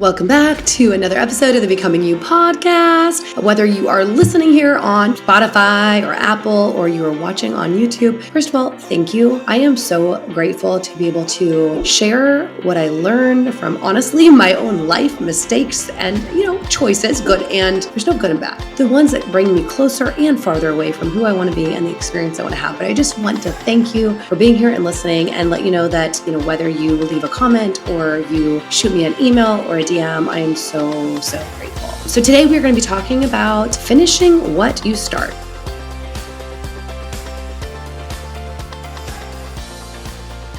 Welcome back to another episode of the Becoming You podcast. Whether you are listening here on Spotify or Apple or you are watching on YouTube, first of all, thank you. I am so grateful to be able to share what I learned from honestly my own life, mistakes, and choices, good and there's no good and bad. The ones that bring me closer and farther away from who I want to be and the experience I want to have. But I just want to thank you for being here and listening and let you know that, whether you leave a comment or you shoot me an email or a DM, I am so grateful. So today we're going to be talking about finishing what you start.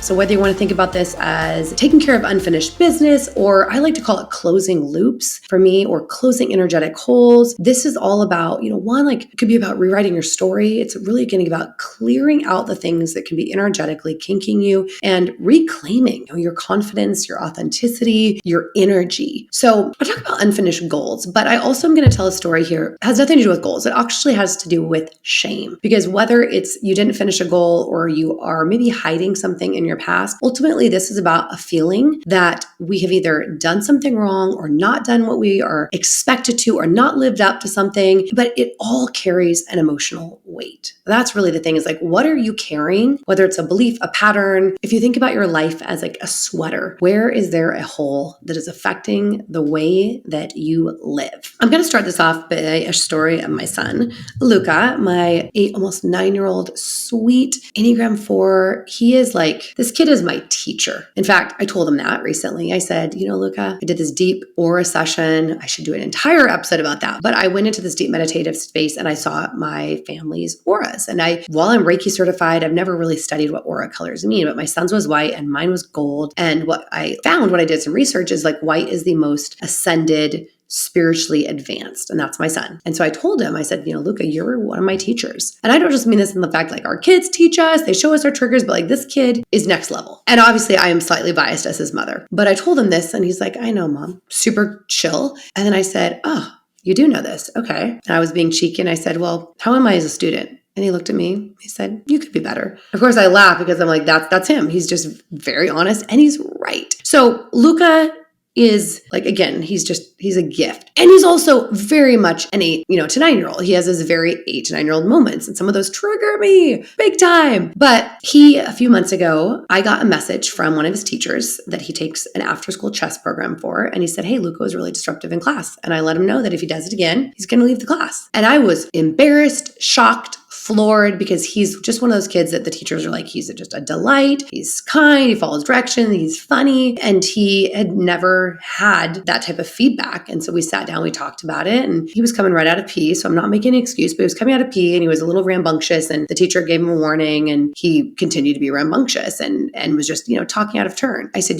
So whether you want to think about this as taking care of unfinished business, or I like to call it closing loops for me, or closing energetic holes, this is all about, it could be about rewriting your story. It's really going to be about clearing out the things that can be energetically kinking you and reclaiming your confidence, your authenticity, your energy. So I talk about unfinished goals, but I also am going to tell a story here. It has nothing to do with goals. It actually has to do with shame, because whether it's you didn't finish a goal or you are maybe hiding something in your past, ultimately this is about a feeling that we have either done something wrong or not done what we are expected to or not lived up to something, but it all carries an emotional weight. That's really the thing, is what are you carrying? Whether it's a belief, a pattern, if you think about your life as a sweater, where is there a hole that is affecting the way that you live? I'm going to start this off by a story of my son, Luca, my almost 9-year-old, sweet Enneagram 4. He is this kid is my teacher. In fact, I told him that recently. I said, Luca, I did this deep aura session. I should do an entire episode about that. But I went into this deep meditative space and I saw my family's auras. And while I'm Reiki certified, I've never really studied what aura colors mean, but my son's was white and mine was gold. And what I found when I did some research is white is the most ascended, spiritually advanced, and that's my son. And so I told him, I said, Luca, you're one of my teachers. And I don't just mean this in the fact our kids teach us, they show us our triggers, but this kid is next level. And obviously I am slightly biased as his mother, but I told him this and he's like, I know, Mom, super chill. And then I said, oh, you do know this. Okay. And I was being cheeky and I said, well, how am I as a student? And he looked at me, he said, you could be better. Of course I laugh because I'm like, that's him. He's just very honest and he's right. So Luca is again, he's a gift. And he's also very much an 8, to 9-year-old. He has his very 8 to 9-year-old moments. And some of those trigger me big time. But a few months ago, I got a message from one of his teachers that he takes an after school chess program for. And he said, hey, Luca was really disruptive in class. And I let him know that if he does it again, he's going to leave the class. And I was embarrassed, shocked, floored, because he's just one of those kids that the teachers are he's just a delight. He's kind, he follows direction, he's funny. And he had never had that type of feedback. And so we sat down, we talked about it, and he was coming right out of pee. So I'm not making an excuse, but he was coming out of pee and he was a little rambunctious, and the teacher gave him a warning and he continued to be rambunctious and was just, talking out of turn. I said,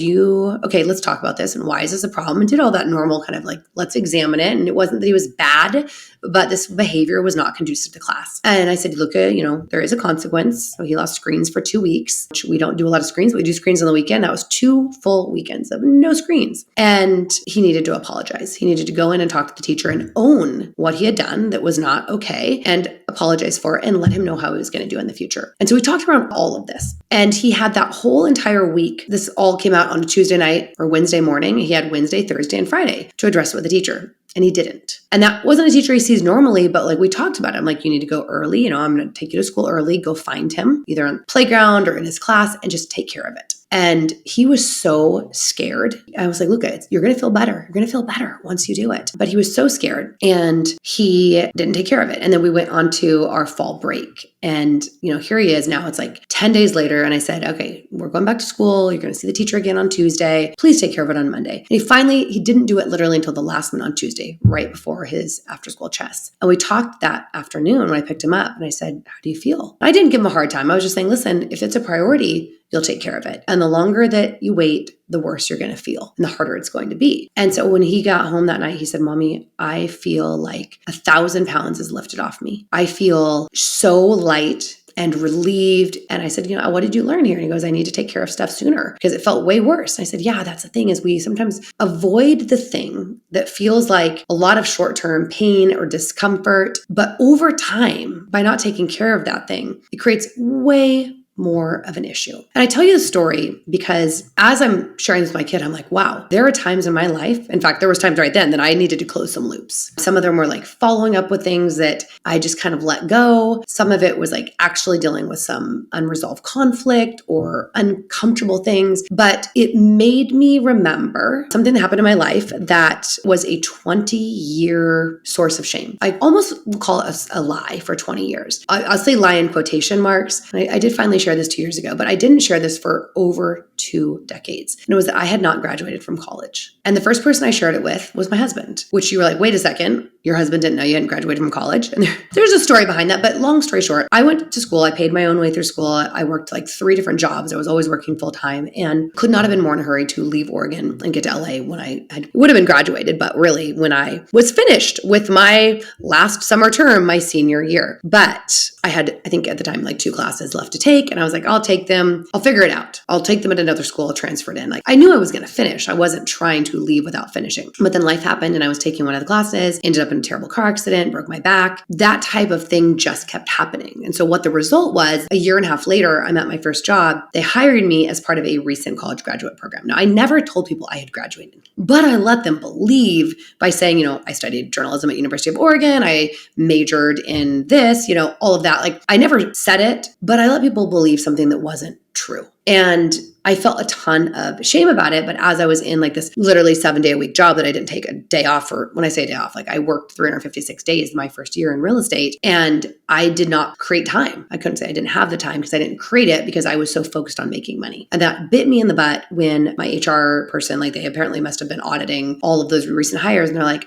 okay, let's talk about this. And why is this a problem? And did all that normal kind of let's examine it. And it wasn't that he was bad, but this behavior was not conducive to class. And I said, Luca, there is a consequence. So he lost screens for 2 weeks, which we don't do a lot of screens, but we do screens on the weekend. That was 2 full weekends of no screens. And he needed to apologize. He needed to go in and talk to the teacher and own what he had done that was not okay and apologize for it and let him know how he was going to do in the future. And so we talked around all of this. And he had that whole entire week. This all came out on a Tuesday night or Wednesday morning. He had Wednesday, Thursday, and Friday to address it with the teacher. And he didn't. And that wasn't a teacher he sees normally, but we talked about it. I'm you need to go early. I'm going to take you to school early, go find him either on the playground or in his class and just take care of it. And he was so scared. I was like, Luca, you're going to feel better. You're going to feel better once you do it. But he was so scared and he didn't take care of it. And then we went on to our fall break. And, here he is now. It's 10 days later. And I said, okay, we're going back to school. You're going to see the teacher again on Tuesday. Please take care of it on Monday. And he didn't do it literally until the last minute on Tuesday, right before his after school chess. And we talked that afternoon when I picked him up and I said, how do you feel? I didn't give him a hard time. I was just saying, listen, if it's a priority, you'll take care of it. And the longer that you wait, the worse you're going to feel and the harder it's going to be. And so when he got home that night, he said, Mommy, I feel 1,000 pounds is lifted off me. I feel so light and relieved. And I said, what did you learn here? And he goes, I need to take care of stuff sooner because it felt way worse. And I said, yeah, that's the thing, is we sometimes avoid the thing that feels like a lot of short-term pain or discomfort. But over time, by not taking care of that thing, it creates way more of an issue. And I tell you the story because as I'm sharing this with my kid, I'm like, wow, there are times in my life. In fact, there was times right then that I needed to close some loops. Some of them were like following up with things that I just kind of let go. Some of it was like actually dealing with some unresolved conflict or uncomfortable things. But it made me remember something that happened in my life that was a 20-year source of shame. I almost call it a lie for 20 years. I'll say lie in quotation marks. I did finally share this 2 years ago, but I didn't share this for over 2 decades. And it was that I had not graduated from college. And the first person I shared it with was my husband, which you were like, wait a second, your husband didn't know you hadn't graduated from college. And there's a story behind that. But long story short, I went to school. I paid my own way through school. I worked like 3 different jobs. I was always working full time and could not have been more in a hurry to leave Oregon and get to LA when I would have been graduated, but really when I was finished with my last summer term, my senior year. But I had, I think at the time, like 2 classes left to take. And I was like, I'll take them. I'll figure it out. I'll take them at another school. I'll transfer it in. Like I knew I was going to finish. I wasn't trying to leave without finishing. But then life happened and I was taking one of the classes, ended up in a terrible car accident, broke my back. That type of thing just kept happening. And so what the result was, a year and a half later, I'm at my first job. They hired me as part of a recent college graduate program. Now, I never told people I had graduated, but I let them believe by saying, I studied journalism at University of Oregon. I majored in this, all of that. Like I never said it, but I let people believe something that wasn't true. And I felt a ton of shame about it. But as I was in like this literally 7-day-a-week job that I didn't take a day off for, when I say day off, like I worked 356 days my first year in real estate and I did not create time. I couldn't say I didn't have the time because I didn't create it because I was so focused on making money. And that bit me in the butt when my HR person, like they apparently must have been auditing all of those recent hires. And they're like,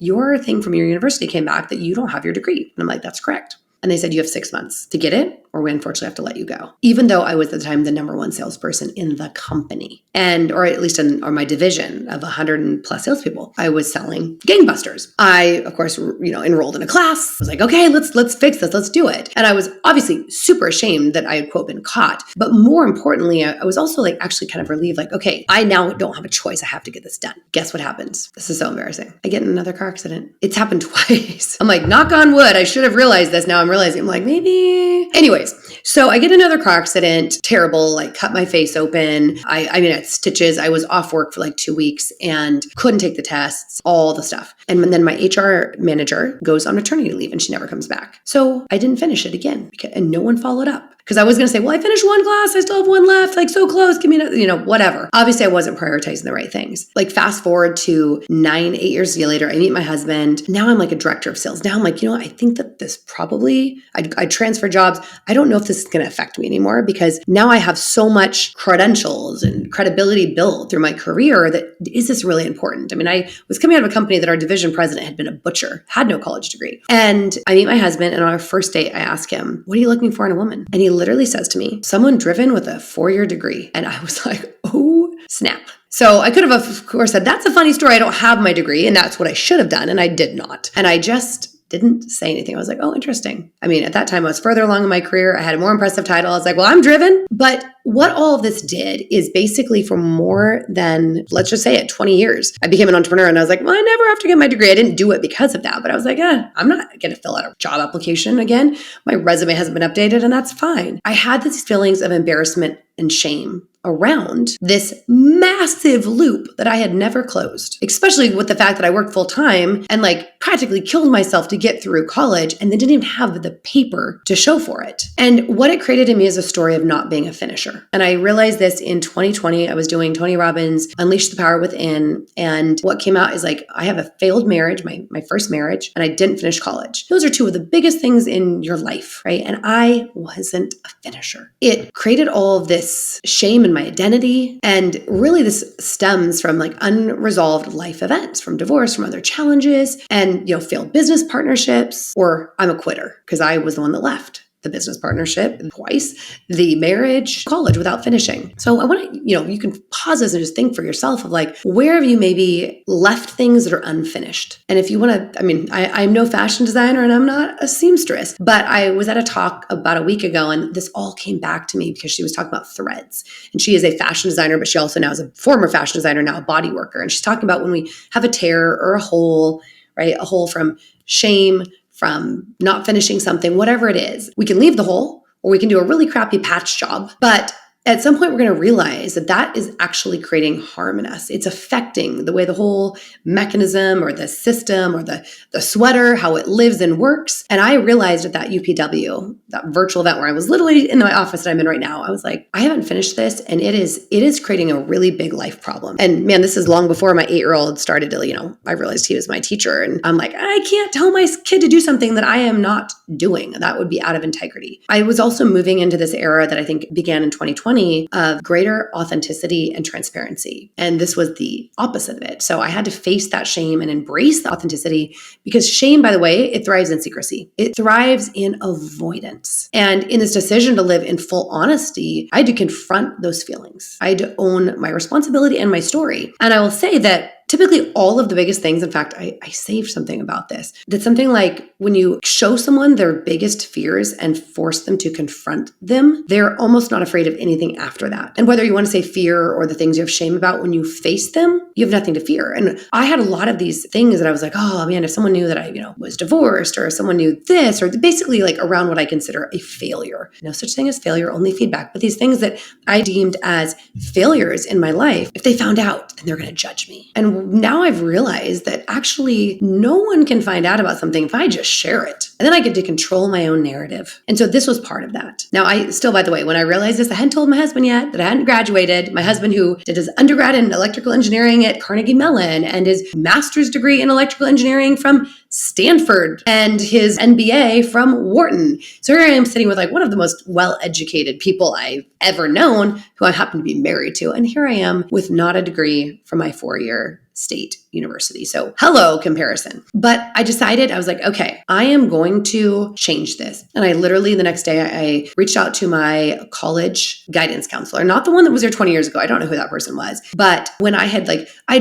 your thing from your university came back that you don't have your degree. And I'm like, that's correct. And they said, you have 6 months to get it, or we unfortunately have to let you go. Even though I was at the time the number one salesperson in the company, or at least in my division of 100 plus salespeople, I was selling gangbusters. I, of course, enrolled in a class. I was like, okay, let's fix this. Let's do it. And I was obviously super ashamed that I had, quote, been caught. But more importantly, I was also like actually kind of relieved, like, okay, I now don't have a choice. I have to get this done. Guess what happens? This is so embarrassing. I get in another car accident. It's happened twice. I'm like, knock on wood. I should have realized this. Now I'm realizing, I'm like, maybe. Anyways, so I get another car accident, terrible, like cut my face open. I had stitches. I was off work for like 2 weeks and couldn't take the tests, all the stuff. And then my HR manager goes on maternity leave and she never comes back. So I didn't finish it again and no one followed up. Because I was going to say, well, I finished 1 class. I still have 1 left. Like so close. Give me, whatever. Obviously, I wasn't prioritizing the right things. Like fast forward to 8 years later, I meet my husband. Now I'm like a director of sales. Now I'm like, I think that this probably, I transfer jobs. I don't know if this is going to affect me anymore because now I have so much credentials and credibility built through my career that is this really important? I mean, I was coming out of a company that our division president had been a butcher, had no college degree. And I meet my husband and on our first date, I ask him, what are you looking for in a woman? And he literally says to me, someone driven with a 4-year degree. And I was like, oh, snap. So I could have, of course, said, that's a funny story. I don't have my degree. And that's what I should have done. And I did not. And I just didn't say anything. I was like, oh, interesting. I mean, at that time, I was further along in my career. I had a more impressive title. I was like, well, I'm driven. But what all of this did is basically for more than, let's just say it, 20 years, I became an entrepreneur and I was like, well, I never have to get my degree. I didn't do it because of that. But I was like, I'm not going to fill out a job application again. My resume hasn't been updated and that's fine. I had these feelings of embarrassment and shame around this massive loop that I had never closed, especially with the fact that I worked full time and like practically killed myself to get through college and then didn't even have the paper to show for it. And what it created in me is a story of not being a finisher. And I realized this in 2020. I was doing Tony Robbins' Unleash the Power Within. And what came out is like, I have a failed marriage, my first marriage, and I didn't finish college. Those are 2 of the biggest things in your life, right? And I wasn't a finisher. It created all of this shame in my identity. And really this stems from like unresolved life events, from divorce, from other challenges and, failed business partnerships, or I'm a quitter because I was the one that left the business partnership twice, the marriage, college without finishing. So I want to, you can pause this and just think for yourself of like, where have you maybe left things that are unfinished? And if you want to, I'm no fashion designer and I'm not a seamstress, but I was at a talk about a week ago and this all came back to me because she was talking about threads. And she is a fashion designer, but she also now is a former fashion designer, now a body worker. And she's talking about when we have a tear or a hole, right? A hole from shame, from not finishing something, whatever it is, we can leave the hole or we can do a really crappy patch job. But at some point, we're going to realize that that is actually creating harm in us. It's affecting the way the whole mechanism or the system or the sweater, how it lives and works. And I realized at that UPW, that virtual event where I was literally in my office that I'm in right now, I was like, I haven't finished this, and it is creating a really big life problem. And man, this is long before my 8-year-old started to, I realized he was my teacher. And I'm like, I can't tell my kid to do something that I am not doing. That would be out of integrity. I was also moving into this era that I think began in 2020 of greater authenticity and transparency. And this was the opposite of it. So I had to face that shame and embrace the authenticity, because shame, by the way, it thrives in secrecy. It thrives in avoidance. And in this decision to live in full honesty, I had to confront those feelings. I had to own my responsibility and my story. And I will say that typically all of the biggest things, in fact, I saved something about this, that something like when you show someone their biggest fears and force them to confront them, they're almost not afraid of anything after that. And whether you want to say fear or the things you have shame about, when you face them, you have nothing to fear. And I had a lot of these things that I was like, oh man, if someone knew that I, was divorced, or if someone knew this, or basically like around what I consider a failure. No such thing as failure, only feedback. But these things that I deemed as failures in my life, if they found out, then they're going to judge me. And now I've realized that actually no one can find out about something if I just share it. And then I get to control my own narrative. And so this was part of that. Now, I still, by the way, when I realized this, I hadn't told my husband yet that I hadn't graduated. My husband, who did his undergrad in electrical engineering at Carnegie Mellon and his master's degree in electrical engineering from Stanford and his MBA from Wharton. So here I am sitting with like one of the most well-educated people I've ever known, who I happen to be married to. And here I am with not a degree from my 4-year state university. So hello, comparison. But I decided, I was like, okay, I am going to change this. And I literally the next day, I reached out to my college guidance counselor, not the one that was there 20 years ago. I don't know who that person was. But when I had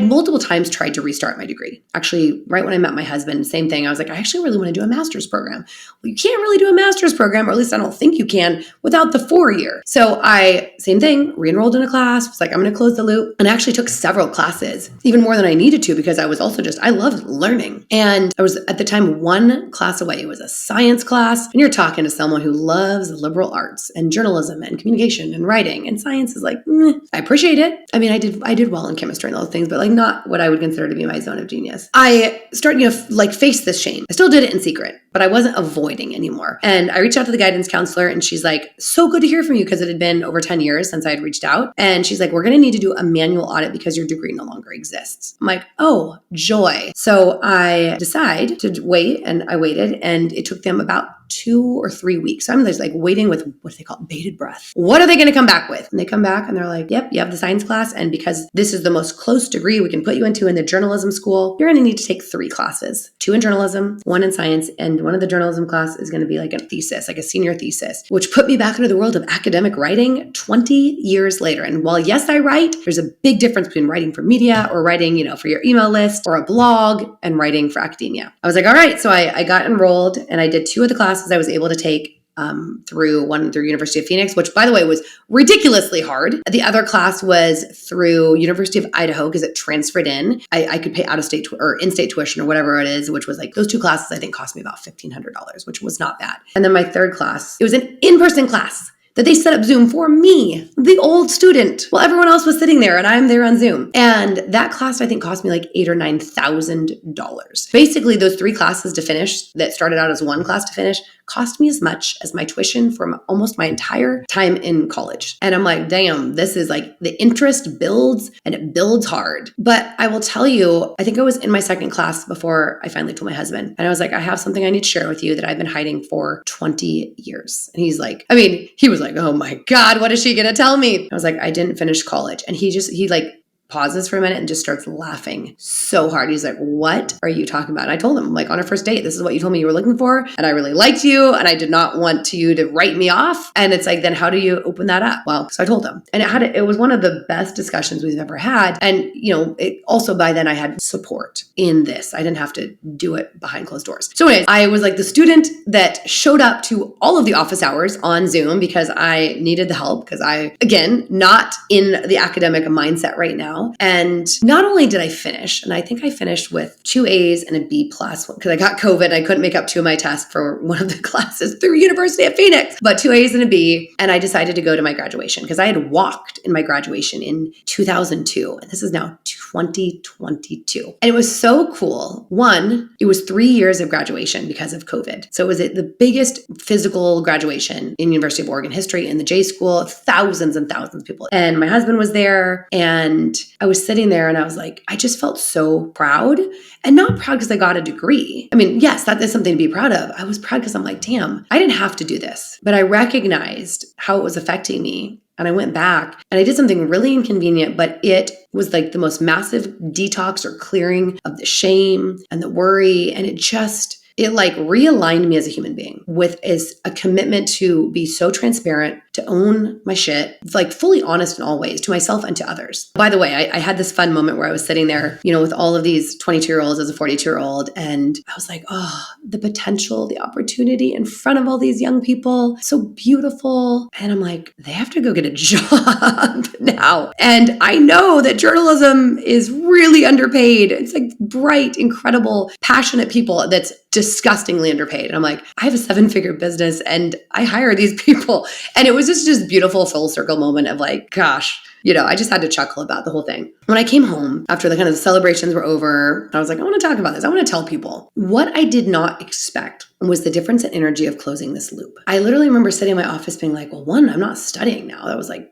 multiple times tried to restart my degree. Actually, right when I met my husband, same thing. I was like, I actually really want to do a master's program. Well, you can't really do a master's program, or at least I don't think you can, without the 4-year. So same thing, re-enrolled in a class, was like, I'm going to close the loop. And I actually took several classes, even more than I needed to, because I was also I loved learning. And I was at the time one class away. It was a science class. And you're talking to someone who loves the liberal arts and journalism and communication and writing. And science is like, I appreciate it. I mean, I did well in chemistry and those things, but like not what I would consider to be my zone of genius. I started, face this shame. I still did it in secret, but I wasn't avoiding anymore. And I reached out to the guidance counselor, and she's like, so good to hear from you, because it had been over 10 years since I had reached out. And she's like, we're going to need to do a manual audit because your degree no longer exists. I'm like, oh, joy. So I decide to wait, and I waited, and it took them about 2 or 3 weeks. So I'm just like waiting with what they call bated breath. What are they going to come back with? And they come back and they're like, yep, you have the science class. And because this is the most close degree we can put you into in the journalism school, you're going to need to take 3 classes, 2 in journalism, 1 in science. And one of the journalism class is going to be like a thesis, like a senior thesis, which put me back into the world of academic writing 20 years later. And while yes, I write, there's a big difference between writing for media or writing, for your email list or a blog, and writing for academia. I was like, all right. So I got enrolled, and I did 2 of the classes I was able to take through University of Phoenix, which by the way was ridiculously hard. The other class was through University of Idaho because it transferred in. I could pay out of state or in-state tuition or whatever it is, which was like those 2 classes I think cost me about $1,500, which was not bad. And then my 3rd class, it was an in-person class that they set up Zoom for me, the old student, while everyone else was sitting there and I'm there on Zoom. And that class, I think, cost me like $8,000 or $9,000. Basically, those 3 classes to finish that started out as 1 class to finish cost me as much as my tuition for almost my entire time in college. And I'm like, damn, this is like the interest builds, and it builds hard. But I will tell you, I think I was in my 2nd class before I finally told my husband. And I was like, I have something I need to share with you that I've been hiding for 20 years. And he was like, oh my God, what is she going to tell me? I was like, I didn't finish college. And he pauses for a minute and just starts laughing so hard. He's like, what are you talking about? And I told him, like, on our first date, this is what you told me you were looking for. And I really liked you. And I did not want you to write me off. And it's like, then how do you open that up? Well, so I told him. And it was one of the best discussions we've ever had. And, it also by then I had support in this. I didn't have to do it behind closed doors. So anyways, I was like the student that showed up to all of the office hours on Zoom because I needed the help, because I, again, not in the academic mindset right now. now. And not only did I finish, and I think I finished with 2 A's and a B plus because I got COVID and I couldn't make up 2 of my tests for one of the classes through University of Phoenix, but 2 A's and a B. And I decided to go to my graduation because I had walked in my graduation in 2002. And this is now 2022. And it was so cool. One, it was 3 years of graduation because of COVID. So it was the biggest physical graduation in University of Oregon history in the J School, thousands and thousands of people. And my husband was there and I was sitting there and I was like, I just felt so proud, and not proud because I got a degree. I mean, yes, that is something to be proud of. I was proud because I'm like, damn, I didn't have to do this, but I recognized how it was affecting me. And I went back and I did something really inconvenient, but it was like the most massive detox or clearing of the shame and the worry. And it like realigned me as a human being with a commitment to be so transparent, to own my shit, like fully honest in all ways to myself and to others. By the way, I had this fun moment where I was sitting there, with all of these 22-year-olds as a 42-year-old. And I was like, oh, the potential, the opportunity in front of all these young people, so beautiful. And I'm like, they have to go get a job now. And I know that journalism is really underpaid. It's like bright, incredible, passionate people that's disgustingly underpaid. And I'm like, I have a 7-figure business and I hire these people. And it was just beautiful full circle moment of like, gosh, I just had to chuckle about the whole thing. When I came home after the kind of the celebrations were over, I was like, I want to talk about this. I want to tell people. What I did not expect was the difference in energy of closing this loop. I literally remember sitting in my office being like, well, one, I'm not studying now. That was like,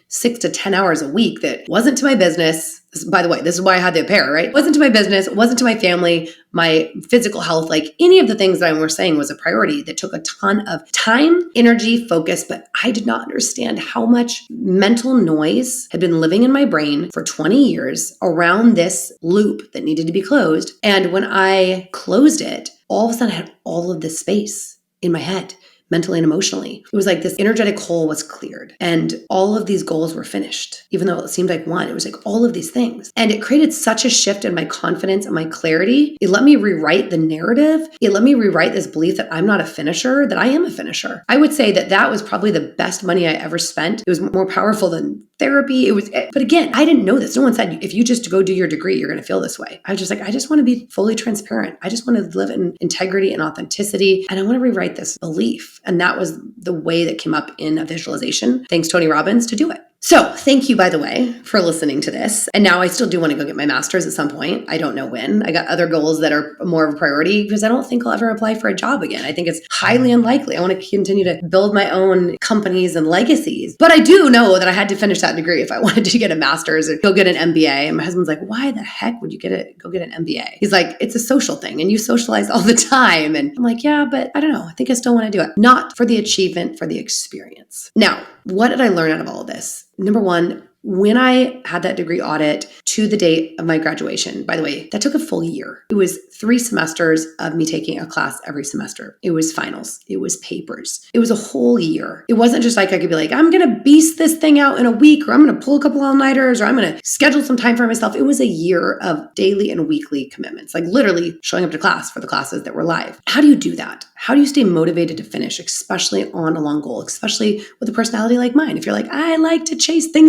6 to 10 hours a week that wasn't to my business. By the way, this is why I had the pair, right? It wasn't to my business. It wasn't to my family, my physical health, like any of the things that I was saying was a priority that took a ton of time, energy, focus, but I did not understand how much mental noise had been living in my brain for 20 years around this loop that needed to be closed. And when I closed it, all of a sudden I had all of this space in my head, mentally and emotionally. It was like this energetic hole was cleared and all of these goals were finished. Even though it seemed like one, it was like all of these things. And it created such a shift in my confidence and my clarity. It let me rewrite the narrative. It let me rewrite this belief that I'm not a finisher, that I am a finisher. I would say that was probably the best money I ever spent. It was more powerful than therapy. But again, I didn't know this. No one said, if you just go do your degree, you're going to feel this way. I was just like, I just want to be fully transparent. I just want to live in integrity and authenticity. And I want to rewrite this belief. And that was the way that came up in a visualization. Thanks, Tony Robbins, to do it. So thank you, by the way, for listening to this. And now I still do want to go get my master's at some point. I don't know when. I got other goals that are more of a priority because I don't think I'll ever apply for a job again. I think it's highly unlikely. I want to continue to build my own companies and legacies. But I do know that I had to finish that degree if I wanted to get a master's or go get an MBA. And my husband's like, why the heck would you go get an MBA? He's like, it's a social thing and you socialize all the time. And I'm like, yeah, but I don't know. I think I still want to do it. Not for the achievement, for the experience. Now, what did I learn out of all of this? Number one, when I had that degree audit to the date of my graduation, by the way, that took a full year. It was 3 semesters of me taking a class every semester. It was finals. It was papers. It was a whole year. It wasn't just like I could be like, I'm going to beast this thing out in a week, or I'm going to pull a couple all-nighters, or I'm going to schedule some time for myself. It was a year of daily and weekly commitments, like literally showing up to class for the classes that were live. How do you do that? How do you stay motivated to finish, especially on a long goal, especially with a personality like mine? If you're like, I like to chase things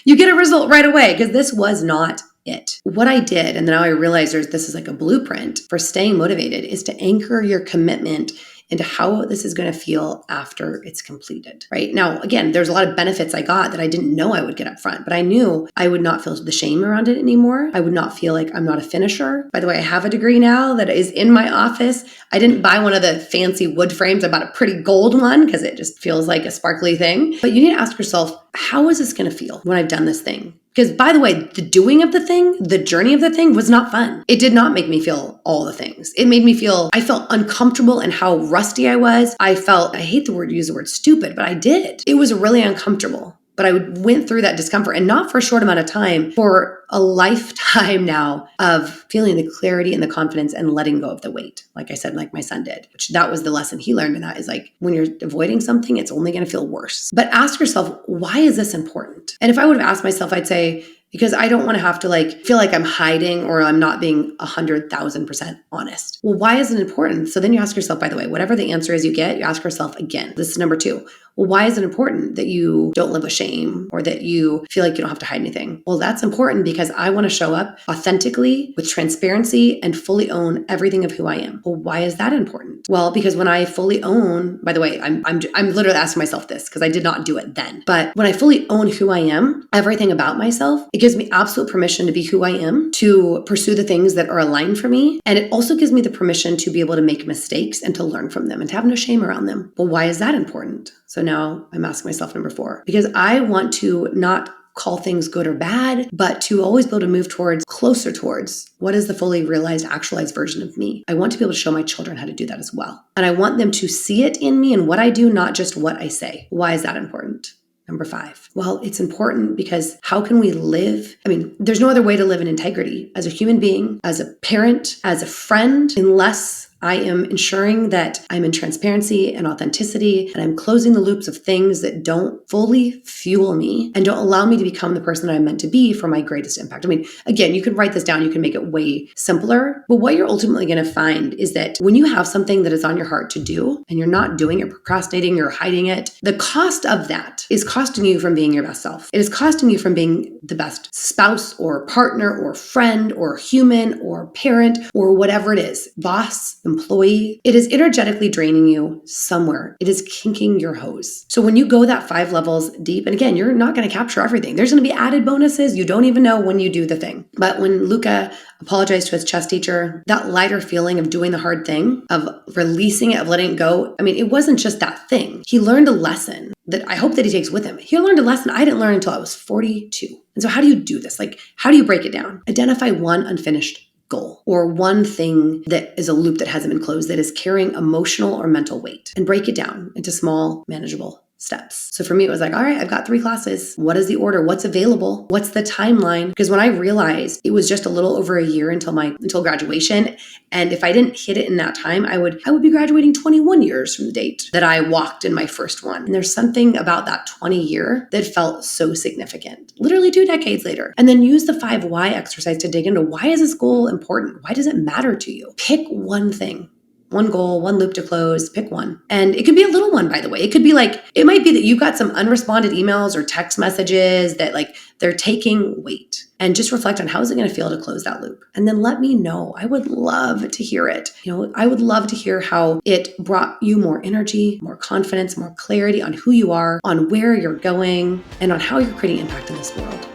you get a result right away, because this was not it. What I did, and now I realize this is like a blueprint for staying motivated, is to anchor your commitment into how this is going to feel after it's completed, right? Now, again, there's a lot of benefits I got that I didn't know I would get up front, but I knew I would not feel the shame around it anymore. I would not feel like I'm not a finisher. By the way, I have a degree now that is in my office. I didn't buy one of the fancy wood frames. I bought a pretty gold one because it just feels like a sparkly thing. But you need to ask yourself, how is this going to feel when I've done this thing? Because by the way, the doing of the thing, the journey of the thing was not fun. It did not make me feel all the things. It made me I felt uncomfortable in how rusty I was. I hate use the word stupid, but I did. It was really uncomfortable. But I went through that discomfort, and not for a short amount of time, for a lifetime now of feeling the clarity and the confidence and letting go of the weight. Like I said, like my son did, which that was the lesson he learned. And that is like, when you're avoiding something, it's only going to feel worse. But ask yourself, why is this important? And if I would have asked myself, I'd say, because I don't want to have to feel like I'm hiding or I'm not being 100,000% honest. Well, why is it important? So then you ask yourself, by the way, whatever the answer is you get, you ask yourself again. This is number 2. Well, why is it important that you don't live with shame or that you feel like you don't have to hide anything? Well, that's important because I want to show up authentically with transparency and fully own everything of who I am. Well, why is that important? Well, because when I fully own, by the way, I'm literally asking myself this because I did not do it then. But when I fully own who I am, everything about myself, it gives me absolute permission to be who I am, to pursue the things that are aligned for me. And it also gives me the permission to be able to make mistakes and to learn from them and to have no shame around them. Well, why is that important? So now I'm asking myself number 4, because I want to not call things good or bad, but to always be able to move closer towards what is the fully realized, actualized version of me. I want to be able to show my children how to do that as well. And I want them to see it in me and what I do, not just what I say. Why is that important? Number 5. Well, it's important because how can we live? I mean, there's no other way to live in integrity as a human being, as a parent, as a friend, unless I am ensuring that I'm in transparency and authenticity, and I'm closing the loops of things that don't fully fuel me and don't allow me to become the person that I'm meant to be for my greatest impact. I mean, again, you can write this down, you can make it way simpler, but what you're ultimately going to find is that when you have something that is on your heart to do and you're not doing it, procrastinating, or hiding it, the cost of that is costing you from being your best self. It is costing you from being the best spouse or partner or friend or human or parent or whatever it is, boss, employee. It is energetically draining you somewhere. It is kinking your hose. So when you go that 5 levels deep, and again, you're not going to capture everything. There's going to be added bonuses. You don't even know when you do the thing. But when Luca apologized to his chess teacher, that lighter feeling of doing the hard thing, of releasing it, of letting it go, I mean, it wasn't just that thing. He learned a lesson that I hope that he takes with him. He learned a lesson I didn't learn until I was 42. And so how do you do this? Like, how do you break it down? Identify one unfinished goal or one thing that is a loop that hasn't been closed that is carrying emotional or mental weight, and break it down into small, manageable steps. So for me, it was like, all right, I've got 3 classes. What is the order? What's available? What's the timeline? Because when I realized it was just a little over a year until graduation, and if I didn't hit it in that time, I would be graduating 21 years from the date that I walked in my first one. And there's something about that 20 year that felt so significant, literally 2 decades later. And then use the 5 why exercise to dig into, why is this goal important? Why does it matter to you? Pick one thing. One goal, one loop to close, pick one. And it could be a little one, by the way. It could be like, it might be that you've got some unresponded emails or text messages that like they're taking weight, and just reflect on how is it going to feel to close that loop. And then let me know. I would love to hear it. I would love to hear how it brought you more energy, more confidence, more clarity on who you are, on where you're going, and on how you're creating impact in this world.